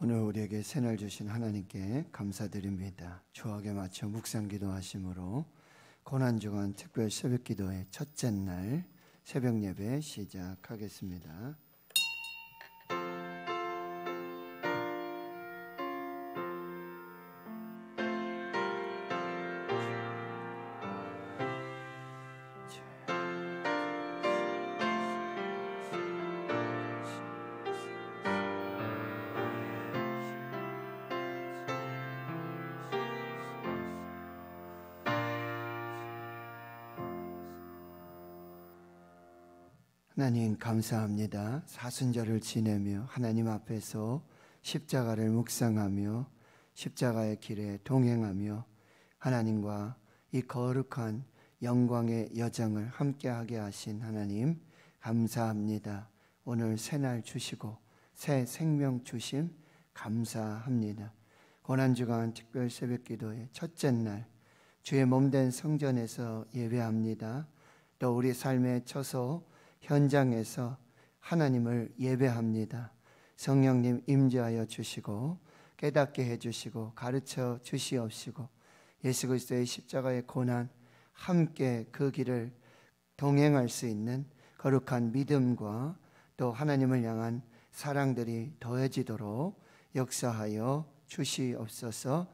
오늘 우리에게 새날 주신 하나님께 감사드립니다. 주악에 맞춰 묵상 기도하심으로 고난주간 특별 새벽기도의 첫째 날 새벽 예배 시작하겠습니다. 하나님 감사합니다. 사순절을 지내며 하나님 앞에서 십자가를 묵상하며 십자가의 길에 동행하며 하나님과 이 거룩한 영광의 여정을 함께하게 하신 하나님 감사합니다. 오늘 새날 주시고 새 생명 주심 감사합니다. 고난주간 특별 새벽기도의 첫째 날 주의 몸된 성전에서 예배합니다. 또 우리 삶에 처소 현장에서 하나님을 예배합니다. 성령님 임재하여 주시고 깨닫게 해주시고 가르쳐 주시옵시고 예수 그리스도의 십자가의 고난 함께 그 길을 동행할 수 있는 거룩한 믿음과 또 하나님을 향한 사랑들이 더해지도록 역사하여 주시옵소서.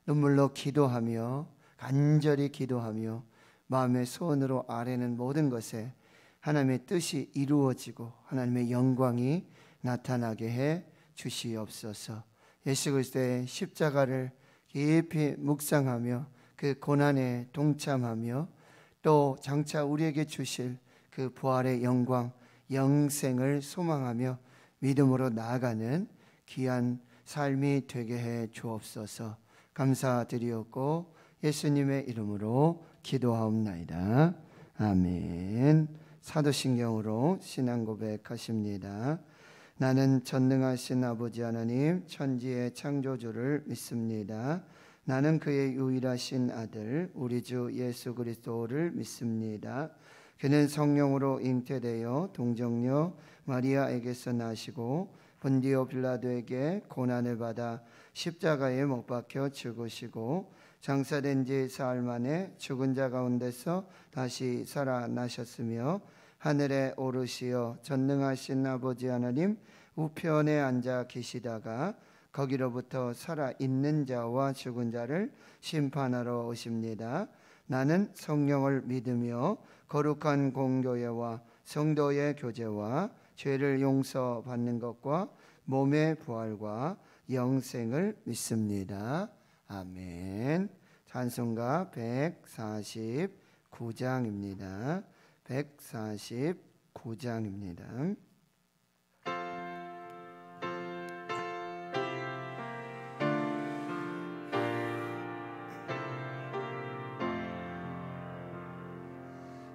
눈물로 기도하며 간절히 기도하며 마음의 소원으로 아뢰는 모든 것에 하나님의 뜻이 이루어지고 하나님의 영광이 나타나게 해 주시옵소서. 예수 그리스도의 십자가를 깊이 묵상하며 그 고난에 동참하며 또 장차 우리에게 주실 그 부활의 영광 영생을 소망하며 믿음으로 나아가는 귀한 삶이 되게 해 주옵소서. 감사드리옵고 예수님의 이름으로 기도하옵나이다. 아멘. 사도신경으로 신앙 고백하십니다. 나는 전능하신 아버지 하나님 천지의 창조주를 믿습니다. 나는 그의 유일하신 아들 우리 주 예수 그리스도를 믿습니다. 그는 성령으로 잉태되어 동정녀 마리아에게서 나시고 본디오 빌라도에게 고난을 받아 십자가에 못 박혀 죽으시고 장사된 지 사흘 만에 죽은 자 가운데서 다시 살아나셨으며 하늘에 오르시어 전능하신 아버지 하나님 우편에 앉아 계시다가 거기로부터 살아있는 자와 죽은 자를 심판하러 오십니다. 나는 성령을 믿으며 거룩한 공교회와 성도의 교제와 죄를 용서받는 것과 몸의 부활과 영생을 믿습니다. 아멘. 찬송가 149장입니다. 149장입니다.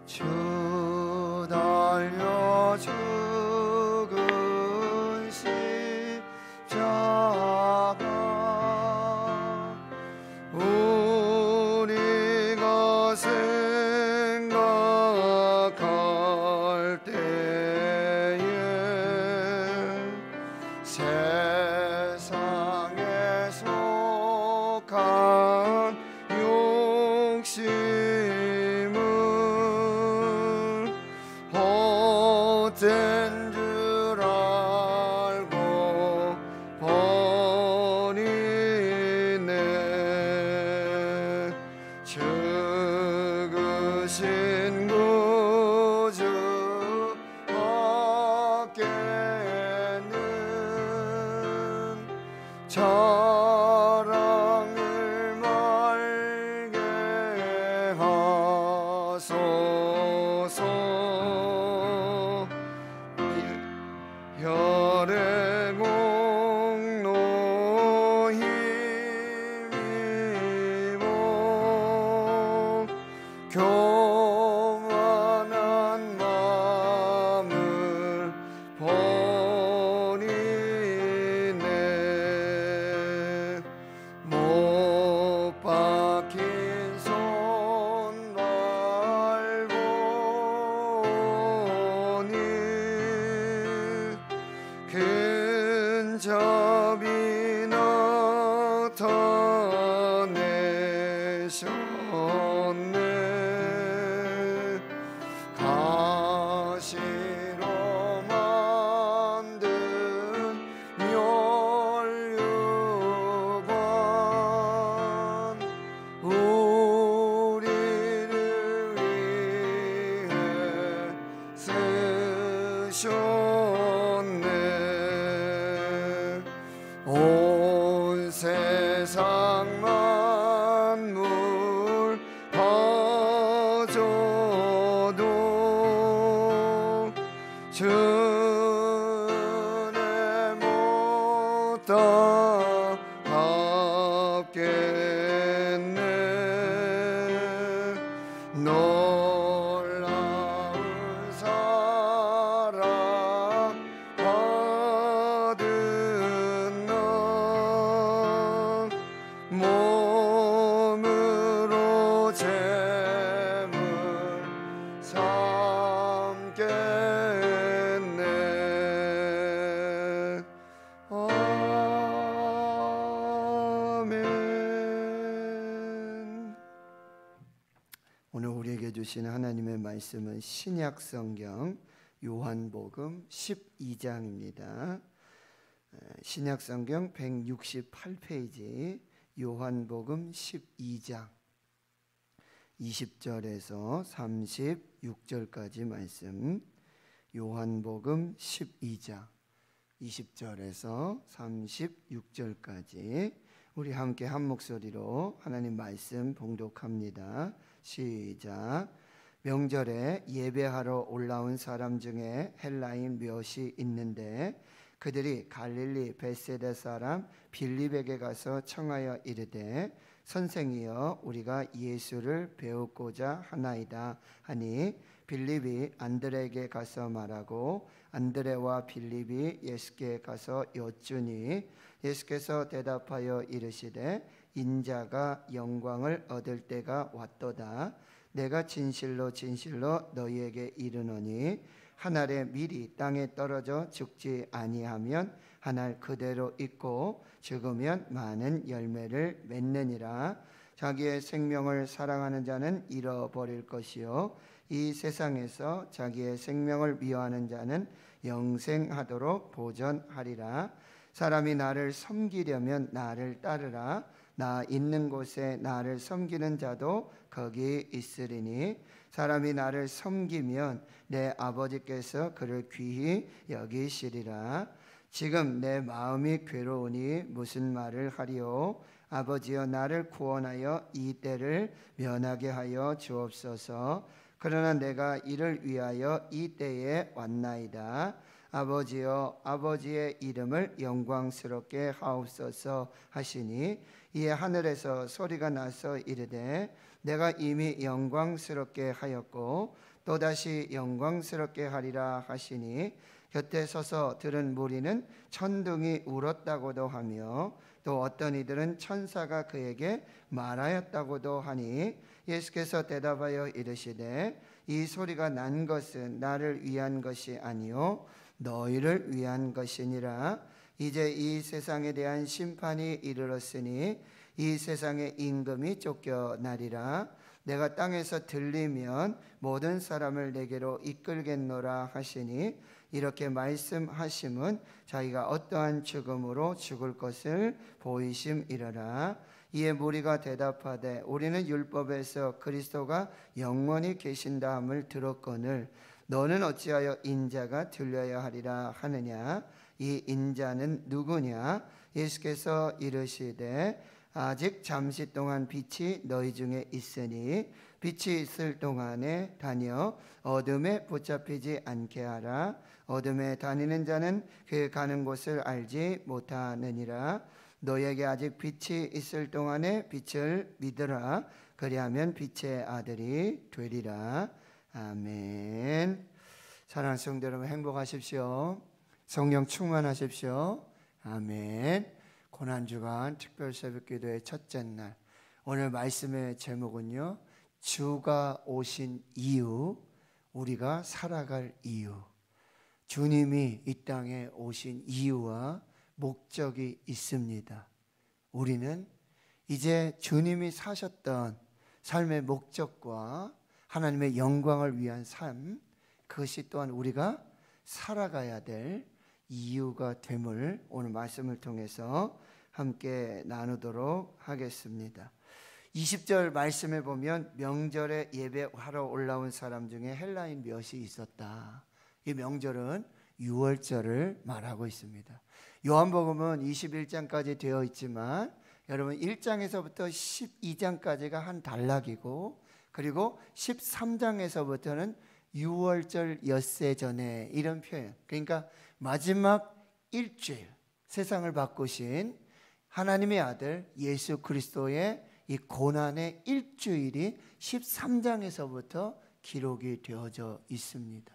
주 달려 죽은 십자가 우리가 생각할 때에 세상에 속한 욕심을 헛된 줄 알고 버리네. 죽으신 구주 밖에는 자랑을 말게 하소서. 혈의 공로 힘입어 교만한 마음을 버리네. 못 박힌 손 밟으니 근접이 온 세상 만물 퍼져도 주님 못 따갑겠네. 놀라운 사랑 받은 너 몸으로 재물 삼겠네. 아멘. 오늘 우리에게 주신 하나님의 말씀은 신약 성경 요한복음 12장입니다. 신약 성경 168페이지 요한복음 12장 20절에서 36절까지 말씀. 요한복음 12장 20절에서 36절까지 우리 함께 한 목소리로 하나님 말씀 봉독합니다. 시작. 명절에 예배하러 올라온 사람 중에 헬라인 몇이 있는데 그들이 갈릴리 벳세다 사람 빌립에게 가서 청하여 이르되 선생이여 우리가 예수를 배우고자 하나이다 하니 빌립이 안드레에게 가서 말하고 안드레와 빌립이 예수께 가서 여쭈니 예수께서 대답하여 이르시되 인자가 영광을 얻을 때가 왔도다. 내가 진실로 진실로 너희에게 이르노니 한 알의 밀이 땅에 떨어져 죽지 아니하면 한 알 그대로 있고 죽으면 많은 열매를 맺느니라. 자기의 생명을 사랑하는 자는 잃어버릴 것이요 이 세상에서 자기의 생명을 미워하는 자는 영생하도록 보전하리라. 사람이 나를 섬기려면 나를 따르라. 나 있는 곳에 나를 섬기는 자도 거기 있으리니 사람이 나를 섬기면 내 아버지께서 그를 귀히 여기시리라. 지금 내 마음이 괴로우니 무슨 말을 하리요. 아버지여 나를 구원하여 이 때를 면하게 하여 주옵소서. 그러나 내가 이를 위하여 이 때에 왔나이다. 아버지여 아버지의 이름을 영광스럽게 하옵소서 하시니 이에 하늘에서 소리가 나서 이르되 내가 이미 영광스럽게 하였고 또다시 영광스럽게 하리라 하시니 곁에 서서 들은 무리는 천둥이 울었다고도 하며 또 어떤 이들은 천사가 그에게 말하였다고도 하니 예수께서 대답하여 이르시되 이 소리가 난 것은 나를 위한 것이 아니요 너희를 위한 것이니라. 이제 이 세상에 대한 심판이 이르렀으니 이 세상의 임금이 쫓겨나리라. 내가 땅에서 들리면 모든 사람을 내게로 이끌겠노라 하시니 이렇게 말씀하심은 자기가 어떠한 죽음으로 죽을 것을 보이심이러라. 이에 무리가 대답하되 우리는 율법에서 그리스도가 영원히 계신다 함을 들었거늘 너는 어찌하여 인자가 들려야 하리라 하느냐. 이 인자는 누구냐. 예수께서 이르시되 아직 잠시 동안 빛이 너희 중에 있으니 빛이 있을 동안에 다녀 어둠에 붙잡히지 않게 하라. 어둠에 다니는 자는 그 가는 곳을 알지 못하느니라. 너에게 아직 빛이 있을 동안에 빛을 믿으라. 그리하면 빛의 아들이 되리라. 아멘. 사랑하는 성도 여러분 행복하십시오. 성령 충만하십시오. 아멘. 고난주간 특별 새벽기도의 첫째 날, 오늘 말씀의 제목은요, 주가 오신 이유, 우리가 살아갈 이유. 주님이 이 땅에 오신 이유와 목적이 있습니다. 우리는 이제 주님이 사셨던 삶의 목적과 하나님의 영광을 위한 삶, 그것이 또한 우리가 살아가야 될 이유가 됨을 오늘 말씀을 통해서 함께 나누도록 하겠습니다. 20절 말씀에 보면 명절에 예배하러 올라온 사람 중에 헬라인 몇이 있었다 이 명절은 유월절을 말하고 있습니다. 요한복음은 21장까지 되어 있지만 여러분 1장에서부터 12장까지가 한 단락이고, 그리고 13장에서부터는 유월절 엿새 전에 이런 표현, 그러니까 마지막 일주일 세상을 바꾸신 하나님의 아들 예수 그리스도의 이 고난의 일주일이 13장에서부터 기록이 되어져 있습니다.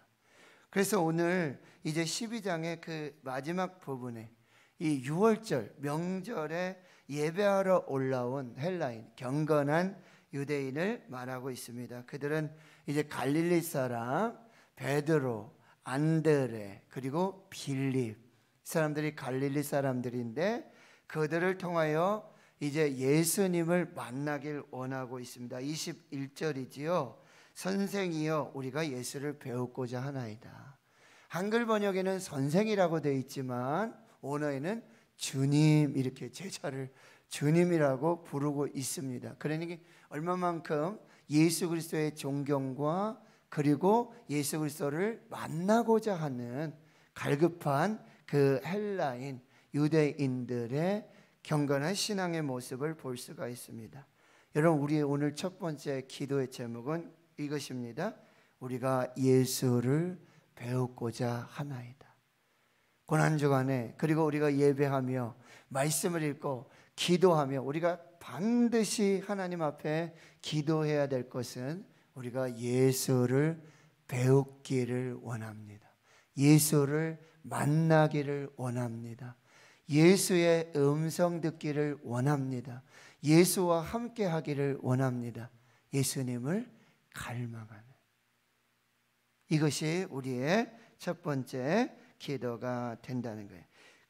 그래서 오늘 이제 12장의 그 마지막 부분에 이 유월절 명절에 예배하러 올라온 헬라인, 경건한 유대인을 말하고 있습니다. 그들은 이제 갈릴리 사람 베드로, 안드레, 그리고 빌립, 사람들이 갈릴리 사람들인데 그들을 통하여 이제 예수님을 만나길 원하고 있습니다. 21절이지요. 선생이여 우리가 예수를 배우고자 하나이다. 한글 번역에는 선생이라고 되어 있지만 원어에는 주님, 이렇게 제자를 주님이라고 부르고 있습니다. 그러니까 얼마만큼 예수 그리스도의 존경과 그리고 예수 그리스도를 만나고자 하는 갈급한 그 헬라인 유대인들의 경건한 신앙의 모습을 볼 수가 있습니다. 여러분, 우리의 오늘 첫 번째 기도의 제목은 이것입니다. 우리가 예수를 배우고자 하나이다. 고난주간에, 그리고 우리가 예배하며 말씀을 읽고 기도하며 우리가 반드시 하나님 앞에 기도해야 될 것은 우리가 예수를 배우기를 원합니다. 예수를 만나기를 원합니다. 예수의 음성 듣기를 원합니다. 예수와 함께 하기를 원합니다. 예수님을 갈망하는, 이것이 우리의 첫 번째 기도가 된다는 거예요.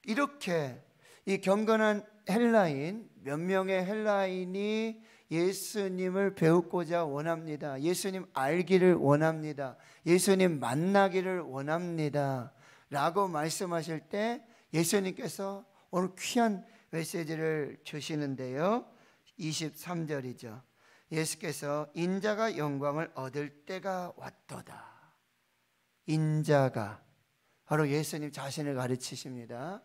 이렇게 이 경건한 헬라인, 몇 명의 헬라인이 예수님을 배우고자 원합니다. 예수님 알기를 원합니다. 예수님 만나기를 원합니다 라고 말씀하실 때 예수님께서 오늘 귀한 메시지를 주시는데요, 23절이죠. 예수께서 인자가 영광을 얻을 때가 왔도다. 인자가 바로 예수님 자신을 가르치십니다.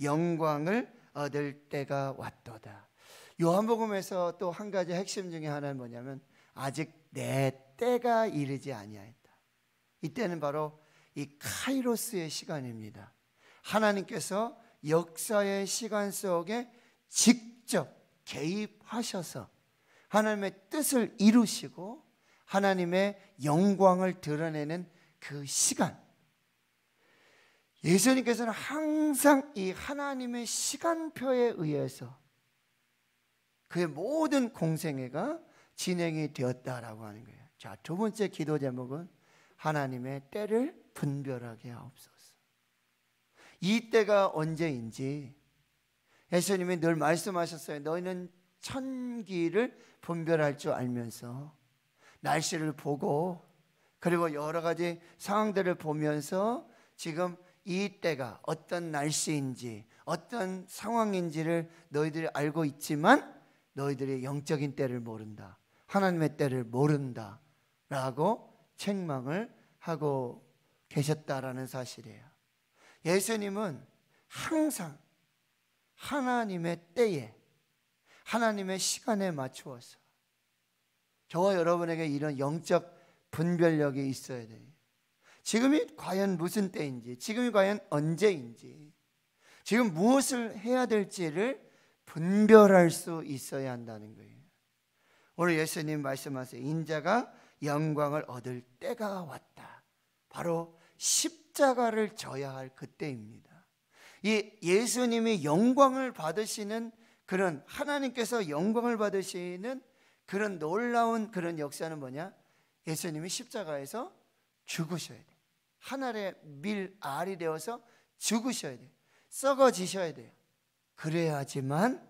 영광을 얻을 때가 왔도다. 요한복음에서 또 한 가지 핵심 중에 하나는 뭐냐면 아직 내 때가 이르지 아니하였다. 이때는 바로 이 카이로스의 시간입니다. 하나님께서 역사의 시간 속에 직접 개입하셔서 하나님의 뜻을 이루시고 하나님의 영광을 드러내는 그 시간, 예수님께서는 항상 이 하나님의 시간표에 의해서 그의 모든 공생애가 진행이 되었다라고 하는 거예요. 자, 두 번째 기도 제목은 하나님의 때를 분별하게 하옵소서. 이 때가 언제인지 예수님이 늘 말씀하셨어요. 너희는 천기를 분별할 줄 알면서 날씨를 보고 그리고 여러 가지 상황들을 보면서 지금 이 때가 어떤 날씨인지 어떤 상황인지를 너희들이 알고 있지만 너희들이 영적인 때를 모른다, 하나님의 때를 모른다 라고 책망을 하고 계셨다라는 사실이에요. 예수님은 항상 하나님의 때에, 하나님의 시간에 맞추어서 저와 여러분에게 이런 영적 분별력이 있어야 돼요. 지금이 과연 무슨 때인지, 지금이 과연 언제인지, 지금 무엇을 해야 될지를 분별할 수 있어야 한다는 거예요. 오늘 예수님 말씀하세요. 인자가 영광을 얻을 때가 왔다. 바로 십자가를 져야 할 그때입니다. 이 예수님이 영광을 받으시는 그런, 하나님께서 영광을 받으시는 그런 놀라운 그런 역사는 뭐냐? 예수님이 십자가에서 죽으셔야 돼요. 하늘의 밀알이 되어서 죽으셔야 돼요. 썩어지셔야 돼요. 그래야지만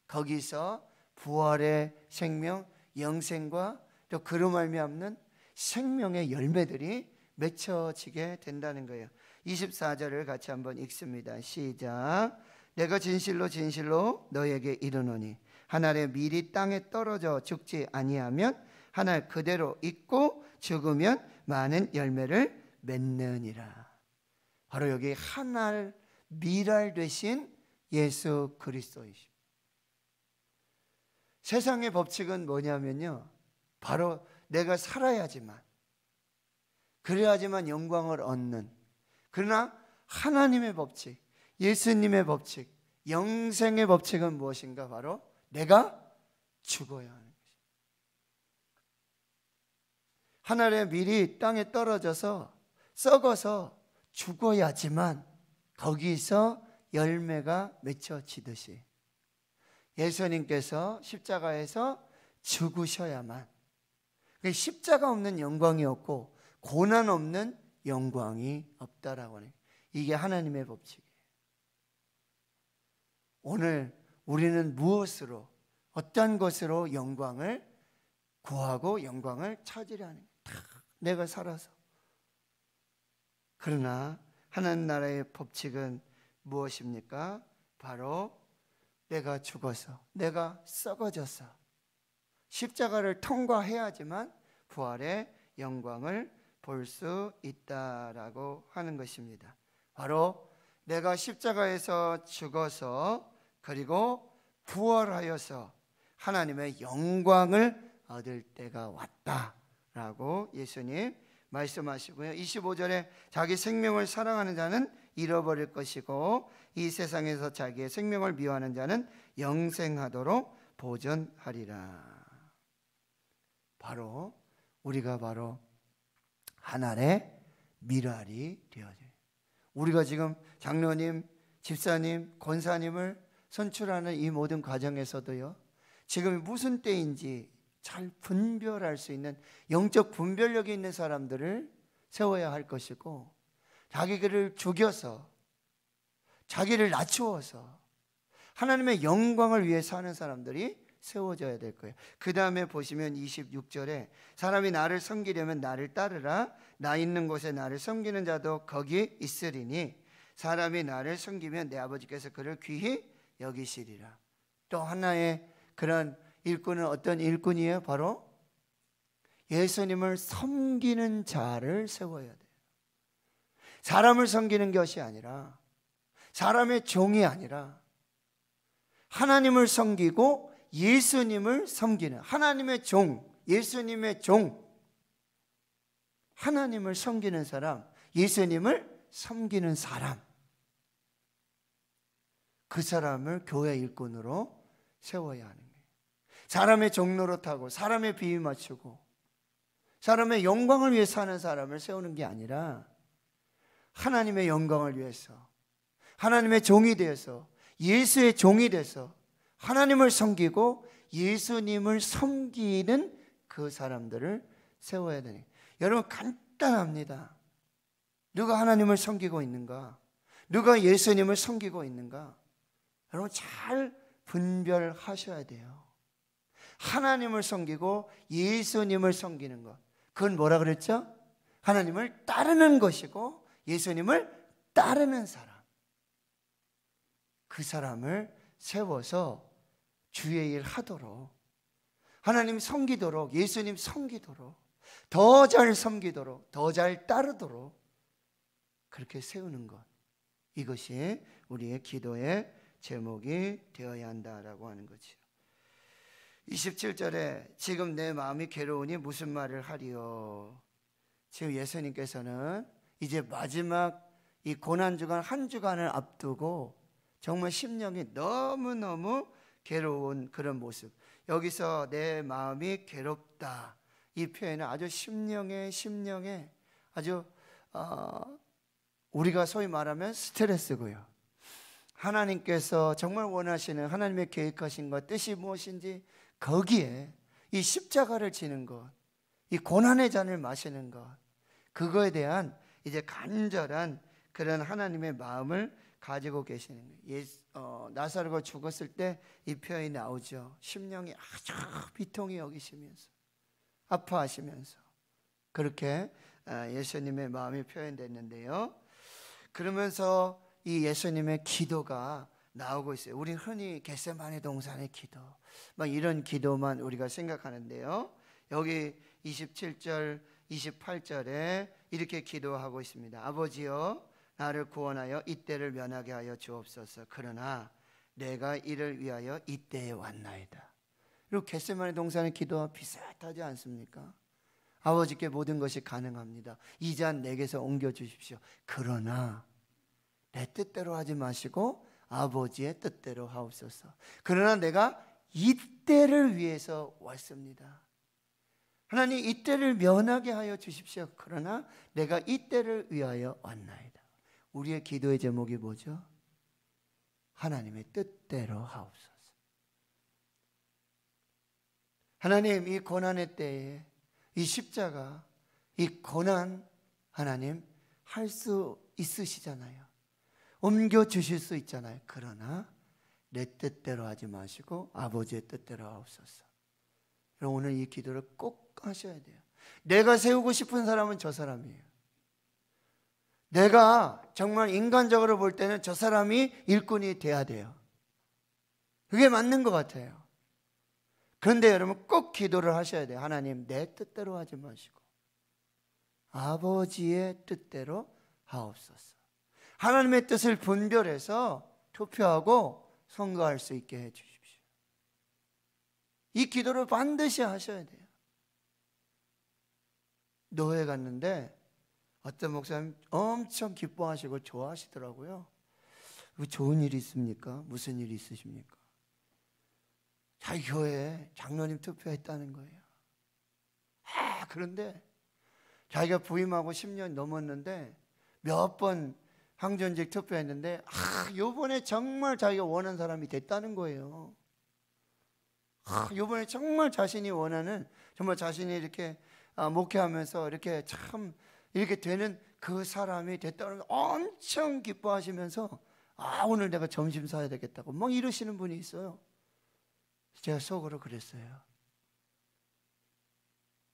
거기서 부활의 생명, 영생과 또 그로 말미암는 생명의 열매들이 맺혀지게 된다는 거예요. 24절을 같이 한번 읽습니다. 시작. 내가 진실로 진실로 너에게 이르노니 하늘의 밀이 땅에 떨어져 죽지 아니하면 하늘 그대로 있고 죽으면 많은 열매를 맺느니라. 바로 여기 한 알 밀알 되신 예수 그리스도이십니다. 세상의 법칙은 뭐냐면요, 바로 내가 살아야지만, 그래야지만 영광을 얻는, 그러나 하나님의 법칙, 예수님의 법칙, 영생의 법칙은 무엇인가? 바로 내가 죽어야 하는 것입니다. 한 알의 밀이 땅에 떨어져서 썩어서 죽어야지만 거기서 열매가 맺혀지듯이 예수님께서 십자가에서 죽으셔야만, 십자가 없는 영광이 없고 고난 없는 영광이 없다라고 하는, 이게 하나님의 법칙이에요. 오늘 우리는 무엇으로, 어떤 것으로 영광을 구하고 영광을 찾으려 하는 거예요? 내가 살아서. 그러나 하나님 나라의 법칙은 무엇입니까? 바로 내가 죽어서, 내가 썩어져서 십자가를 통과해야지만 부활의 영광을 볼 수 있다라고 하는 것입니다. 바로 내가 십자가에서 죽어서 그리고 부활하여서 하나님의 영광을 얻을 때가 왔다라고 예수님 말씀하시고요. 25절에 자기 생명을 사랑하는 자는 잃어버릴 것이고 이 세상에서 자기의 생명을 미워하는 자는 영생하도록 보존하리라. 바로 우리가 바로 한 알의 밀알이 되어져요. 우리가 지금 장로님, 집사님, 권사님을 선출하는 이 모든 과정에서도요, 지금 무슨 때인지 잘 분별할 수 있는 영적 분별력이 있는 사람들을 세워야 할 것이고, 자기를 죽여서 자기를 낮추어서 하나님의 영광을 위해 사는 사람들이 세워져야 될 거예요. 그 다음에 보시면 26절에 사람이 나를 섬기려면 나를 따르라. 나 있는 곳에 나를 섬기는 자도 거기 있으리니 사람이 나를 섬기면 내 아버지께서 그를 귀히 여기시리라. 또 하나의 그런 일꾼은 어떤 일꾼이에요? 바로 예수님을 섬기는 자를 세워야 돼요. 사람을 섬기는 것이 아니라, 사람의 종이 아니라 하나님을 섬기고 예수님을 섬기는 하나님의 종, 예수님의 종, 하나님을 섬기는 사람, 예수님을 섬기는 사람, 그 사람을 교회 일꾼으로 세워야 하는 거예요. 사람의 종 노릇하고 사람의 비위 맞추고 사람의 영광을 위해 사는 사람을 세우는 게 아니라 하나님의 영광을 위해서 하나님의 종이 되어서 예수의 종이 돼서 하나님을 섬기고 예수님을 섬기는 그 사람들을 세워야 되니, 여러분 간단합니다. 누가 하나님을 섬기고 있는가? 누가 예수님을 섬기고 있는가? 여러분 잘 분별하셔야 돼요. 하나님을 섬기고 예수님을 섬기는 것, 그건 뭐라 그랬죠? 하나님을 따르는 것이고 예수님을 따르는 사람, 그 사람을 세워서 주의 일 하도록, 하나님 섬기도록, 예수님 섬기도록, 더 잘 섬기도록, 더 잘 따르도록 그렇게 세우는 것, 이것이 우리의 기도의 제목이 되어야 한다라고 하는 거죠. 27절에 지금 내 마음이 괴로우니 무슨 말을 하리요. 지금 예수님께서는 이제 마지막 이 고난주간 한 주간을 앞두고 정말 심령이 너무너무 괴로운 그런 모습, 여기서 내 마음이 괴롭다, 이 표현은 아주 심령에 아주 우리가 소위 말하면 스트레스고요. 하나님께서 정말 원하시는 하나님의 계획하신 것, 뜻이 무엇인지 거기에 이 십자가를 지는 것, 이 고난의 잔을 마시는 것, 그거에 대한 이제 간절한 그런 하나님의 마음을 가지고 계시는 거예요. 나사로가 죽었을 때 이 표현이 나오죠. 심령이 아주 비통히 여기시면서 아파하시면서 그렇게 예수님의 마음이 표현됐는데요. 그러면서 이 예수님의 기도가 나오고 있어요. 우리 흔히 겟세마네 동산의 기도, 막 이런 기도만 우리가 생각하는데요. 여기 27절 28절에 이렇게 기도하고 있습니다. 아버지여 나를 구원하여 이때를 면하게 하여 주옵소서. 그러나 내가 이를 위하여 이때에 왔나이다. 그리고 겟세마네 동산의 기도와 비슷하지 않습니까? 아버지께 모든 것이 가능합니다. 이 잔 내게서 옮겨주십시오. 그러나 내 뜻대로 하지 마시고 아버지의 뜻대로 하옵소서. 그러나 내가 이때를 위해서 왔습니다. 하나님 이때를 면하게 하여 주십시오. 그러나 내가 이때를 위하여 왔나이다. 우리의 기도의 제목이 뭐죠? 하나님의 뜻대로 하옵소서. 하나님 이 고난의 때에 이 십자가, 이 고난 하나님 할 수 있으시잖아요. 옮겨주실 수 있잖아요. 그러나 내 뜻대로 하지 마시고 아버지의 뜻대로 하옵소서. 오늘 이 기도를 꼭 하셔야 돼요. 내가 세우고 싶은 사람은 저 사람이에요. 내가 정말 인간적으로 볼 때는 저 사람이 일꾼이 돼야 돼요. 그게 맞는 것 같아요. 그런데 여러분 꼭 기도를 하셔야 돼요. 하나님 내 뜻대로 하지 마시고 아버지의 뜻대로 하옵소서. 하나님의 뜻을 분별해서 투표하고 선거할 수 있게 해 주십시오. 이 기도를 반드시 하셔야 돼요. 노회 갔는데 어떤 목사님 엄청 기뻐하시고 좋아하시더라고요. 좋은 일이 있습니까? 무슨 일이 있으십니까? 자기 교회에 장로님 투표했다는 거예요. 그런데 자기가 부임하고 10년 넘었는데 몇 번 항전직 투표했는데 요번에 정말 자기가 원하는 사람이 됐다는 거예요. 요번에 정말 자신이 원하는, 정말 자신이 이렇게 목회하면서 이렇게 참 이렇게 되는 그 사람이 됐다는 거 엄청 기뻐하시면서 오늘 내가 점심 사야 되겠다고 막 이러시는 분이 있어요. 제가 속으로 그랬어요.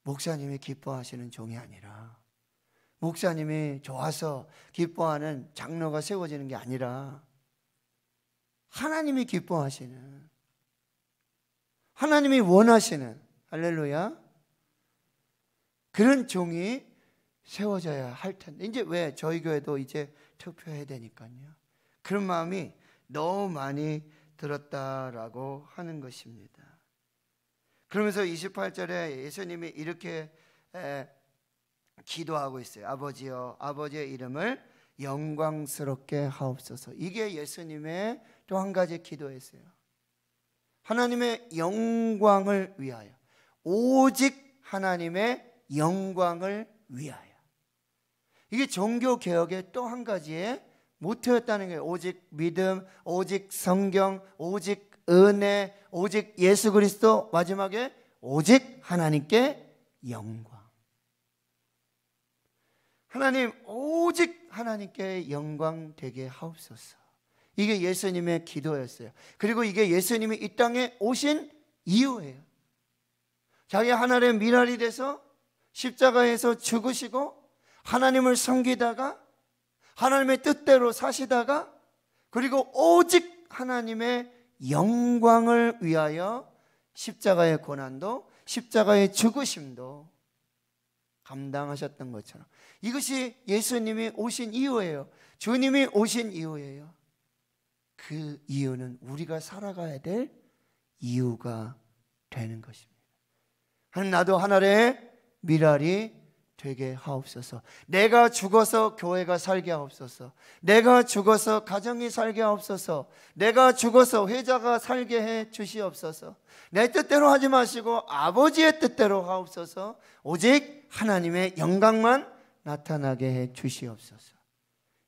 목사님이 기뻐하시는 종이 아니라, 목사님이 좋아서 기뻐하는 장로가 세워지는 게 아니라 하나님이 기뻐하시는, 하나님이 원하시는, 할렐루야, 그런 종이 세워져야 할 텐데, 이제 왜 저희 교회도 이제 투표해야 되니까요. 그런 마음이 너무 많이 들었다라고 하는 것입니다. 그러면서 28절에 예수님이 이렇게 기도하고 있어요. 아버지여, 아버지의 이름을 영광스럽게 하옵소서. 이게 예수님의 또 한 가지 기도였어요. 하나님의 영광을 위하여, 오직 하나님의 영광을 위하여. 이게 종교개혁의 또 한 가지의 모토였다는 거예요. 오직 믿음, 오직 성경, 오직 은혜, 오직 예수 그리스도, 마지막에 오직 하나님께 영광. 하나님, 오직 하나님께 영광 되게 하옵소서. 이게 예수님의 기도였어요. 그리고 이게 예수님이 이 땅에 오신 이유예요. 자기 하늘의 미랄이 돼서 십자가에서 죽으시고 하나님을 섬기다가 하나님의 뜻대로 사시다가, 그리고 오직 하나님의 영광을 위하여 십자가의 고난도, 십자가의 죽으심도 감당하셨던 것처럼, 이것이 예수님이 오신 이유예요. 주님이 오신 이유예요. 그 이유는 우리가 살아가야 될 이유가 되는 것입니다. 하나님, 나도 하늘의 미랄이 되게 하옵소서. 내가 죽어서 교회가 살게 하옵소서. 내가 죽어서 가정이 살게 하옵소서. 내가 죽어서 회자가 살게 해 주시옵소서. 내 뜻대로 하지 마시고 아버지의 뜻대로 하옵소서. 오직 하나님의 영광만 나타나게 해 주시옵소서.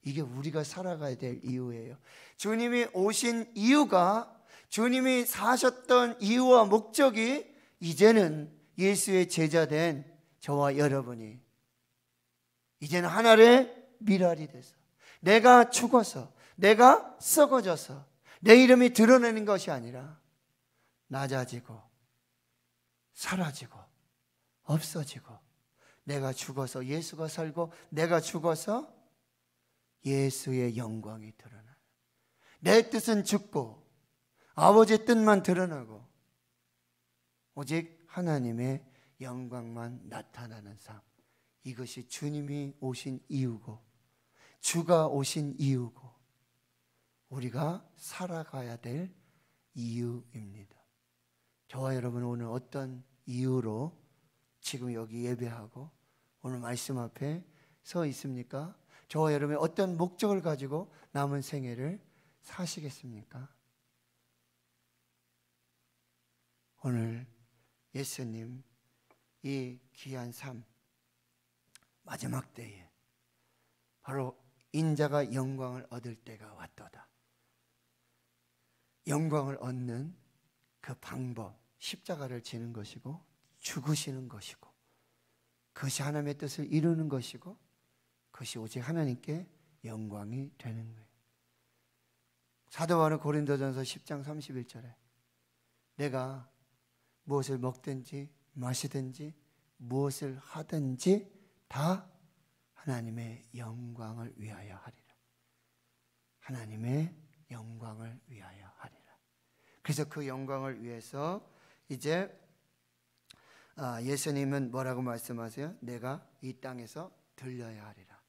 이게 우리가 살아가야 될 이유예요. 주님이 오신 이유가, 주님이 사셨던 이유와 목적이 이제는 예수의 제자된 저와 여러분이 이제는 하늘의 미랄이 돼서, 내가 죽어서, 내가 썩어져서 내 이름이 드러내는 것이 아니라 낮아지고 사라지고 없어지고, 내가 죽어서 예수가 살고, 내가 죽어서 예수의 영광이 드러나는, 내 뜻은 죽고 아버지의 뜻만 드러나고 오직 하나님의 영광만 나타나는 삶. 이것이 주님이 오신 이유고 주가 오신 이유고 우리가 살아가야 될 이유입니다. 저와 여러분 오늘 어떤 이유로 지금 여기 예배하고 오늘 말씀 앞에 서 있습니까? 저와 여러분이 어떤 목적을 가지고 남은 생애를 사시겠습니까? 오늘 예수님 이 귀한 삶 마지막 때에 바로 인자가 영광을 얻을 때가 왔도다. 영광을 얻는 그 방법, 십자가를 지는 것이고 죽으시는 것이고 그것이 하나님의 뜻을 이루는 것이고 그것이 오직 하나님께 영광이 되는 거예요. 사도 바울은 고린도전서 10장 31절에 내가 무엇을 먹든지 마시든지 무엇을 하든지 다 하나님의 영광을 위하여 하리라. 하나님의 영광을 위하여 하리라. 그래서 그 영광을 위해서 이제 예수님은 뭐라고 말씀하세요? 내가 이 땅에서 들려야 하리라.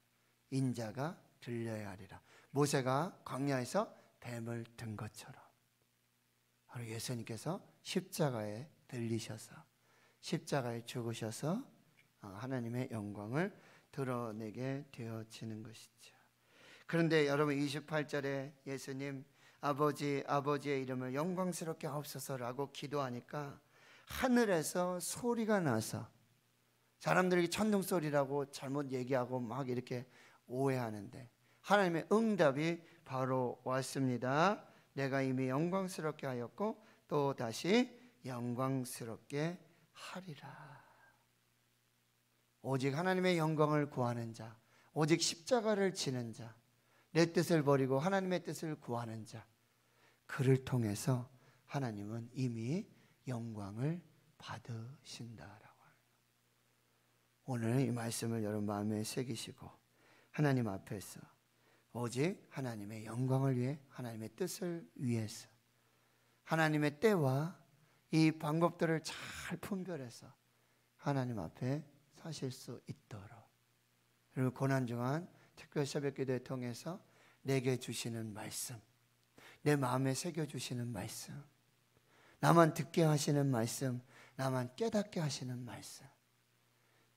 인자가 들려야 하리라. 모세가 광야에서 뱀을 든 것처럼 바로 예수님께서 십자가에 들리셔서 십자가에 죽으셔서 하나님의 영광을 드러내게 되어지는 것이죠. 그런데 여러분 28절에 예수님 아버지의 이름을 영광스럽게 하옵소서라고 기도하니까 하늘에서 소리가 나서 사람들이 천둥소리라고 잘못 얘기하고 막 이렇게 오해하는데 하나님의 응답이 바로 왔습니다. 내가 이미 영광스럽게 하였고 또 다시 영광스럽게 하리라. 오직 하나님의 영광을 구하는 자, 오직 십자가를 지는 자, 내 뜻을 버리고 하나님의 뜻을 구하는 자, 그를 통해서 하나님은 이미 영광을 받으신다라고 합니다. 오늘 이 말씀을 여러분 마음에 새기시고 하나님 앞에서 오직 하나님의 영광을 위해 하나님의 뜻을 위해서 하나님의 때와 이 방법들을 잘 분별해서 하나님 앞에 사실 수 있도록 그리고 고난중한 특별 새벽기도를 통해서 내게 주시는 말씀, 내 마음에 새겨주시는 말씀, 나만 듣게 하시는 말씀, 나만 깨닫게 하시는 말씀,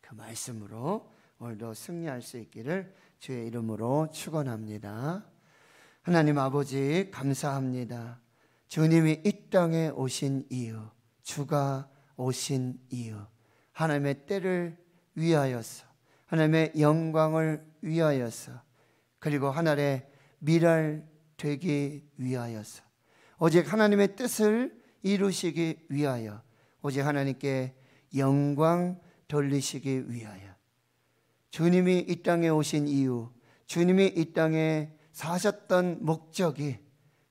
그 말씀으로 오늘도 승리할 수 있기를 주의 이름으로 축원합니다. 하나님 아버지 감사합니다. 주님이 이 땅에 오신 이유, 주가 오신 이유, 하나님의 때를 위하여서, 하나님의 영광을 위하여서, 그리고 하늘의 미랄 되기 위하여서, 오직 하나님의 뜻을 이루시기 위하여, 오직 하나님께 영광 돌리시기 위하여, 주님이 이 땅에 오신 이유, 주님이 이 땅에 사셨던 목적이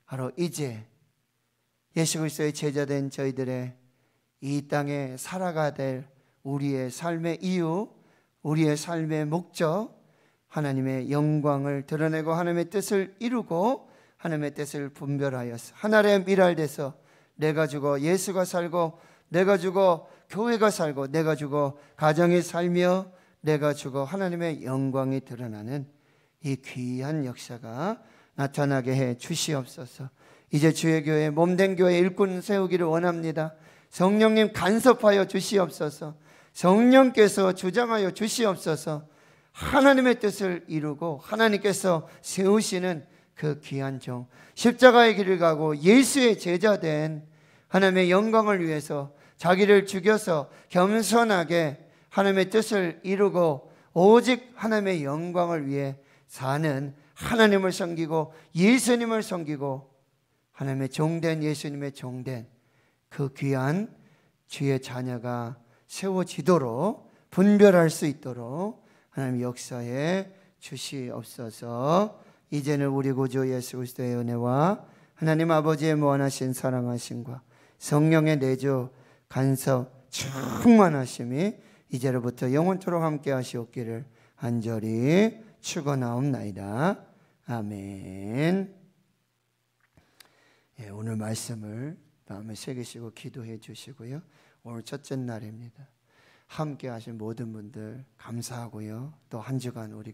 바로 이제 예수 그리스도의 제자된 저희들의 이 땅에 살아가야 될 우리의 삶의 이유, 우리의 삶의 목적, 하나님의 영광을 드러내고 하나님의 뜻을 이루고 하나님의 뜻을 분별하여서 하늘에 미랄돼서 내가 죽어 예수가 살고 내가 죽어 교회가 살고 내가 죽어 가정이 살며 내가 죽어 하나님의 영광이 드러나는 이 귀한 역사가 나타나게 해 주시옵소서. 이제 주의 교회 몸된 교회 일꾼 세우기를 원합니다. 성령님 간섭하여 주시옵소서. 성령께서 주장하여 주시옵소서. 하나님의 뜻을 이루고 하나님께서 세우시는 그 귀한 종, 십자가의 길을 가고 예수의 제자된 하나님의 영광을 위해서 자기를 죽여서 겸손하게 하나님의 뜻을 이루고 오직 하나님의 영광을 위해 사는 하나님을 섬기고 예수님을 섬기고 하나님의 종된 예수님의 종된 그 귀한 주의 자녀가 세워지도록 분별할 수 있도록 하나님 역사에 주시옵소서. 이제는 우리 구주 예수 그리스도의 은혜와 하나님 아버지의 무한하신 사랑하심과 성령의 내주 간섭 충만하심이 이제로부터 영원토록 함께 하시옵기를 간절히 축원하옵나이다. 아멘. 오늘 말씀을 마음에 새기시고 기도해 주시고요. 오늘 첫째 날입니다. 함께 하신 모든 분들 감사하고요. 또 한 주간 우리